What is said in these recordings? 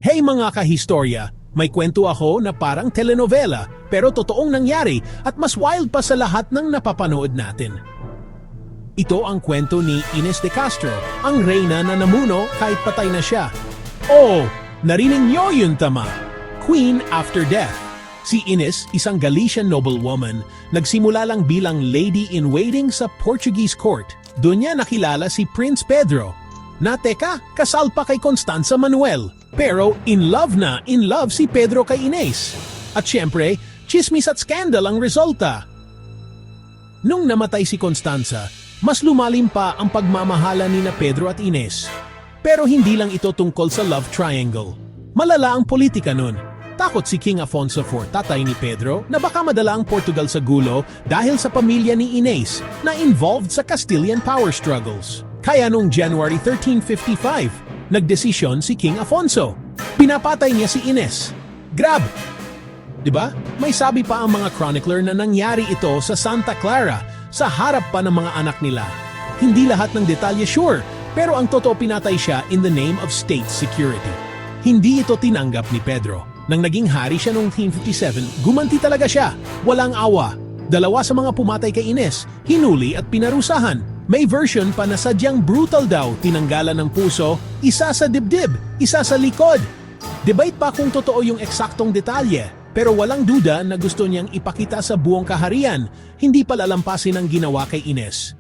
Hey mga kahistorya, may kwento ako na parang telenovela pero totoong nangyari at mas wild pa sa lahat ng napapanood natin. Ito ang kwento ni Ines de Castro, ang reyna na namuno kahit patay na siya. Oh, narinig niyo yun tama. Queen after death. Si Ines, isang Galician noblewoman, nagsimula lang bilang lady-in-waiting sa Portuguese court. Doon niya nakilala si Prince Pedro. Na teka, kasal pa kay Constanza Manuel. Pero in love si Pedro kay Ines. At syempre, chismis at scandal ang resulta. Nung namatay si Constanza, mas lumalim pa ang pagmamahala ni na Pedro at Ines. Pero hindi lang ito tungkol sa love triangle. Malala ang politika nun. Takot si King Afonso IV, tatay ni Pedro, na baka madala ang Portugal sa gulo dahil sa pamilya ni Ines na involved sa Castilian power struggles. Kaya noong January 1355, nagdesisyon si King Afonso. Pinapatay niya si Ines. Grab! Diba? May sabi pa ang mga chronicler na nangyari ito sa Santa Clara sa harap pa ng mga anak nila. Hindi lahat ng detalye sure, pero ang totoo pinatay siya in the name of state security. Hindi ito tinanggap ni Pedro. Nang naging hari siya noong 1857, gumanti talaga siya. Walang awa. Dalawa sa mga pumatay kay Ines, hinuli at pinarusahan. May version pa na sadyang brutal daw, tinanggalan ng puso, isa sa dibdib, isa sa likod. Debate pa kung totoo yung eksaktong detalye, pero walang duda na gusto niyang ipakita sa buong kaharian, hindi palalampasin ang ginawa kay Ines.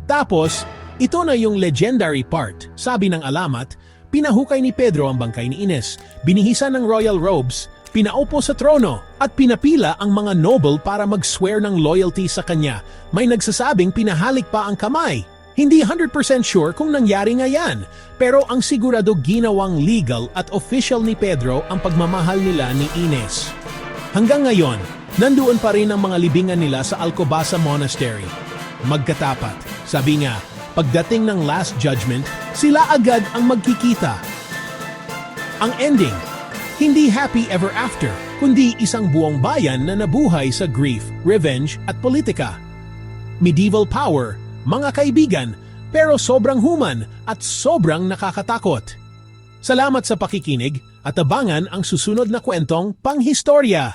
Tapos, ito na yung legendary part, sabi ng alamat, pinahukay ni Pedro ang bangkay ni Ines, binihisan ng royal robes, pinaupo sa trono, at pinapila ang mga noble para mag-swear ng loyalty sa kanya. May nagsasabing pinahalik pa ang kamay. Hindi 100% sure kung nangyari nga yan, pero ang sigurado ginawang legal at official ni Pedro ang pagmamahal nila ni Ines. Hanggang ngayon, nandoon pa rin ang mga libingan nila sa Alcobaza Monastery. Magkatapat, sabi nga, pagdating ng Last Judgment, sila agad ang magkikita. Ang ending, hindi happy ever after, kundi isang buong bayan na nabuhay sa grief, revenge at politika. Medieval power, mga kaibigan, pero sobrang human at sobrang nakakatakot. Salamat sa pakikinig at abangan ang susunod na kwentong panghistorya.